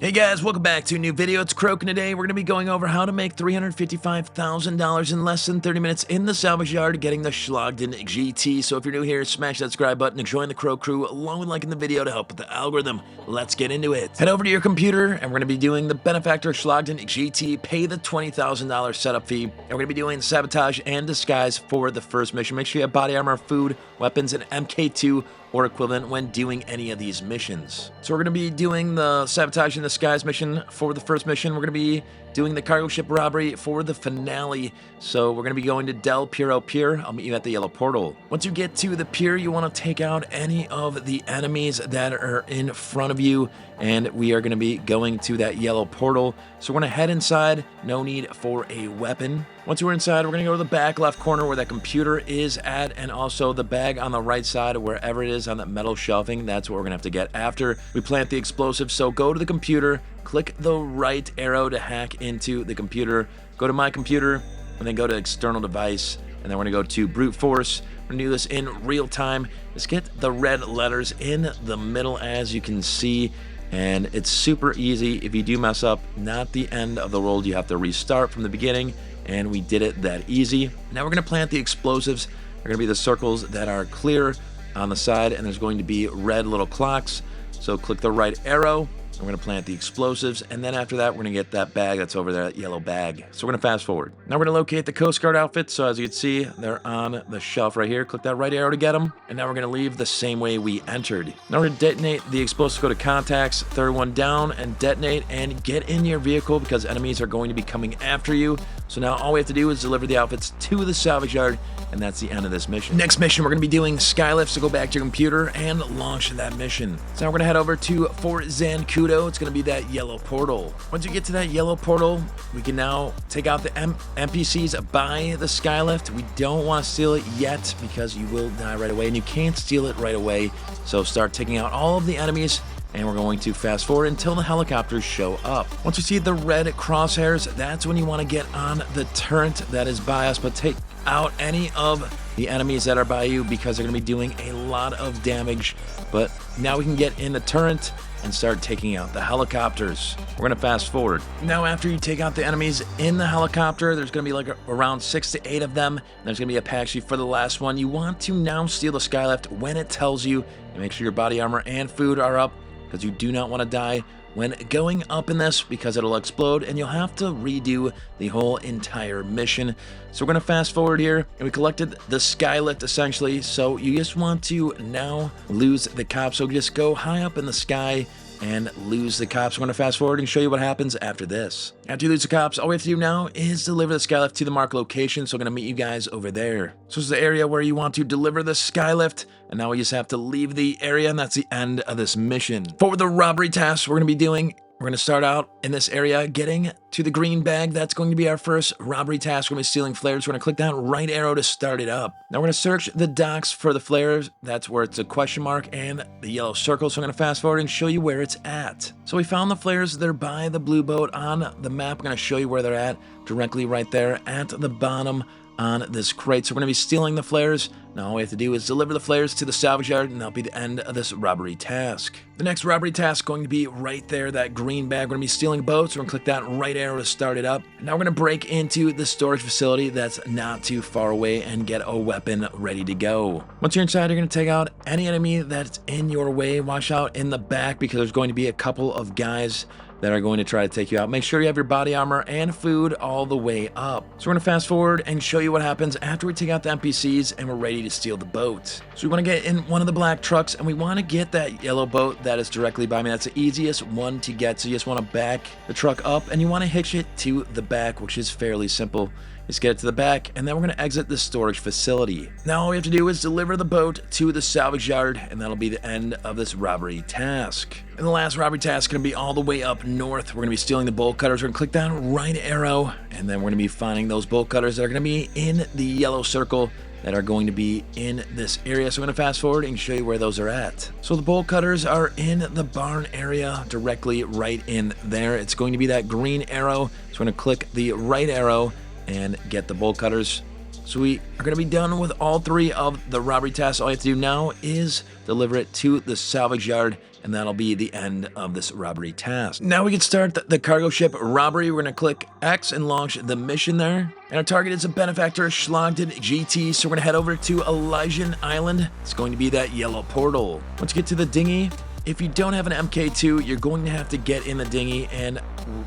Hey guys, welcome back to a new video. It's Croak, and today we're going to be going over how to make $355,000 in less than 30 minutes in the salvage yard getting the Schlagen GT. So if you're new here, smash that subscribe button and join the Croak crew along with liking the video to help with the algorithm. Let's get into it. Head over to your computer and we're going to be doing the benefactor Schlagen GT, pay the $20,000 setup fee, and we're going to be doing sabotage and disguise for the first mission. Make sure you have body armor, food, weapons, and MK2 or equivalent when doing any of these missions. So we're going to be doing the sabotage and disguise mission for the first mission. We're going to be doing the cargo ship robbery for the finale. So we're going to be going to Del Piero Pier. I'll meet you at the yellow portal. Once you get to the pier, you want to take out any of the enemies that are in front of you, and we are going to be going to that yellow portal. So we're going to head inside. No need for a weapon. Once we're inside, we're going to go to the back left corner where that computer is at, and also the bag on the right side, wherever it is on that metal shelving. That's what we're going to have to get after we plant the explosives. So go to the computer, click the right arrow to hack into the computer, go to my computer, and then go to external device, and then we're going to go to brute force. We're going to do this in real time. Just get the red letters in the middle, as you can see. And it's super easy. If you do mess up, not the end of the world. You have to restart from the beginning, and we did it that easy. Now we're going to plant the explosives. They're going to be the circles that are clear on the side, and there's going to be red little clocks. So click the right arrow. We're going to plant the explosives, and then after that, we're going to get that bag that's over there, that yellow bag. So we're going to fast forward. Now we're going to locate the Coast Guard outfits. So as you can see, they're on the shelf right here. Click that right arrow to get them. And now we're going to leave the same way we entered. Now we're going to detonate the explosives. Go to contacts, third one down, and detonate, and get in your vehicle because enemies are going to be coming after you. So now all we have to do is deliver the outfits to the salvage yard, and that's the end of this mission. Next mission, we're going to be doing SKYLIFT, so go back to your computer and launch that mission. So now we're going to head over to Fort Zancudo. It's going to be that yellow portal. Once you get to that yellow portal, we can now take out the NPCs by the SKYLIFT. We don't want to steal it yet because you will die right away, and you can't steal it right away. So start taking out all of the enemies, and we're going to fast forward until the helicopters show up. Once you see the red crosshairs, that's when you want to get on the turret that is by us, but take out any of the enemies that are by you because they're going to be doing a lot of damage. But now we can get in the turret and start taking out the helicopters. We're going to fast forward. Now after you take out the enemies in the helicopter, there's going to be like around 6 to 8 of them. And there's going to be a pack sheet for the last one. You want to now steal the SKYLIFT when it tells you, and make sure your body armor and food are up, because you do not want to die when going up in this because it'll explode and you'll have to redo the whole entire mission. So we're going to fast forward here, and we collected the SKYLIFT essentially. So you just want to now lose the cops. So just go high up in the sky and lose the cops. We're going to fast forward and show you what happens after this. After you lose the cops, all we have to do now is deliver the SKYLIFT to the marked location. So I'm going to meet you guys over there. So this is the area where you want to deliver the SKYLIFT, and now we just have to leave the area, and that's the end of this mission. For the robbery tasks we're going to be doing, we're going to start out in this area, getting to the green bag. That's going to be our first robbery task. We're going to be stealing flares. We're going to click that right arrow to start it up. Now we're going to search the docks for the flares. That's where it's a question mark and the yellow circle. So I'm going to fast forward and show you where it's at. So we found the flares. They're by the blue boat on the map. I'm going to show you where they're at, directly right there at the bottom on this crate. So we're going to be stealing the flares. Now all we have to do is deliver the flares to the salvage yard, and that'll be the end of this robbery task. The next robbery task is going to be right there, that green bag. We're going to be stealing boats. So we're going to click that right arrow to start it up. And now we're going to break into the storage facility that's not too far away and get a weapon ready to go. Once you're inside, you're going to take out any enemy that's in your way. Watch out in the back because there's going to be a couple of guys that are going to try to take you out. Make sure you have your body armor and food all the way up. So we're going to fast forward and show you what happens after we take out the NPCs and we're ready to steal the boat. So we want to get in one of the black trucks, and we want to get that yellow boat that is directly by me. That's the easiest one to get. So you just want to back the truck up, and you want to hitch it to the back, which is fairly simple. Just get it to the back, and then we're going to exit the storage facility. Now all we have to do is deliver the boat to the salvage yard, and that'll be the end of this robbery task. And the last robbery task is going to be all the way up north. We're going to be stealing the bolt cutters. We're going to click that right arrow, and then we're going to be finding those bolt cutters that are going to be in the yellow circle that are going to be in this area. So I'm going to fast forward and show you where those are at. So the bolt cutters are in the barn area, directly right in there. It's going to be that green arrow. So we're going to click the right arrow and get the bolt cutters. So we are going to be done with all 3 of the robbery tasks. All you have to do now is deliver it to the salvage yard, and that'll be the end of this robbery task. Now we can start the cargo ship robbery. We're going to click X and launch the mission there. And our target is a benefactor, Schlagen GT, so we're going to head over to Elysian Island. It's going to be that yellow portal. Once you get to the dinghy, if you don't have an MK2, you're going to have to get in the dinghy and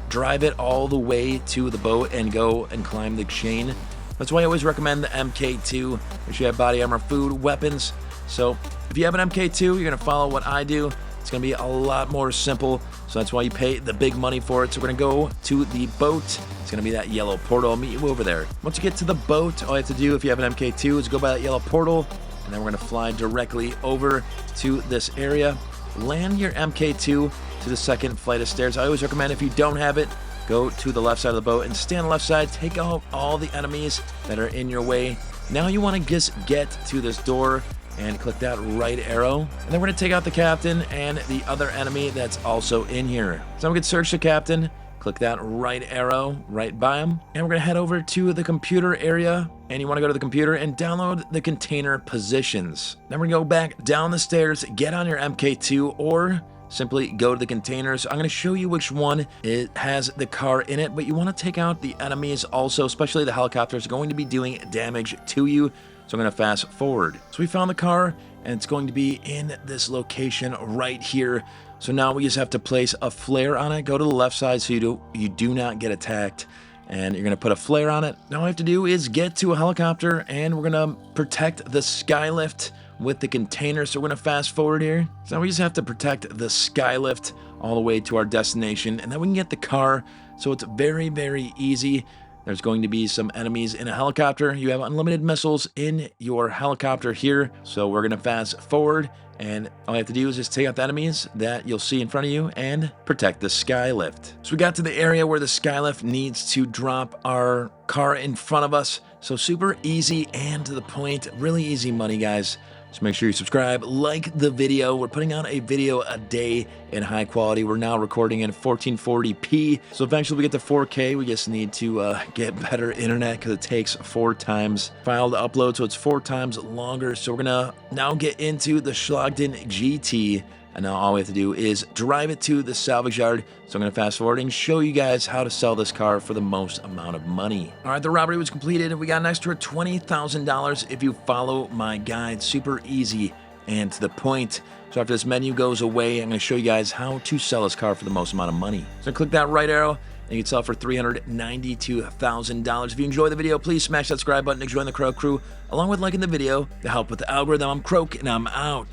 drive it all the way to the boat and go and climb the chain. That's why I always recommend the MK2. Make sure you have body armor, food, weapons. So if you have an MK2, you're going to follow what I do. It's going to be a lot more simple. So that's why you pay the big money for it. So we're going to go to the boat. It's going to be that yellow portal. I'll meet you over there. Once you get to the boat, all you have to do if you have an MK2 is go by that yellow portal. And then we're going to fly directly over to this area. Land your MK2 to the second flight of stairs. I always recommend if you don't have it, go to the left side of the boat and stay on the left side. Take out all the enemies that are in your way. Now you want to just get to this door and click that right arrow. And then we're going to take out the captain and the other enemy that's also in here. So we can search the captain. Click that right arrow right by him. And we're going to head over to the computer area. And you want to go to the computer and download the container positions. Then we're going to go back down the stairs, get on your MK2, or simply go to the containers. I'm going to show you which one it has the car in it, but you want to take out the enemies also, especially the helicopters going to be doing damage to you. So I'm going to fast forward. So we found the car, and it's going to be in this location right here. So now we just have to place a flare on it. Go to the left side so you do not get attacked. And you're going to put a flare on it. Now all I have to do is get to a helicopter, and we're going to protect the SKYLIFT with the container. So we're going to fast forward here. So now we just have to protect the SKYLIFT all the way to our destination, and then we can get the car. So it's very, very easy. There's going to be some enemies in a helicopter. You have unlimited missiles in your helicopter here. So we're going to fast forward, and all you have to do is just take out the enemies that you'll see in front of you and protect the SKYLIFT. So we got to the area where the SKYLIFT needs to drop our car in front of us. So super easy and to the point. Really easy money, guys. So make sure you subscribe, like the video. We're putting out a video a day in high quality. We're now recording in 1440p. So eventually we get to 4K. We just need to get better internet because it takes 4 times file to upload. So it's 4 times longer. So we're going to now get into the Schlagen GT. And now all we have to do is drive it to the salvage yard. So I'm going to fast forward and show you guys how to sell this car for the most amount of money. All right, the robbery was completed, and we got an extra $20,000 if you follow my guide. Super easy and to the point. So after this menu goes away, I'm going to show you guys how to sell this car for the most amount of money. So click that right arrow, and you can sell for $392,000. If you enjoyed the video, please smash that subscribe button to join the Crow Crew, along with liking the video to help with the algorithm. I'm Croak, and I'm out.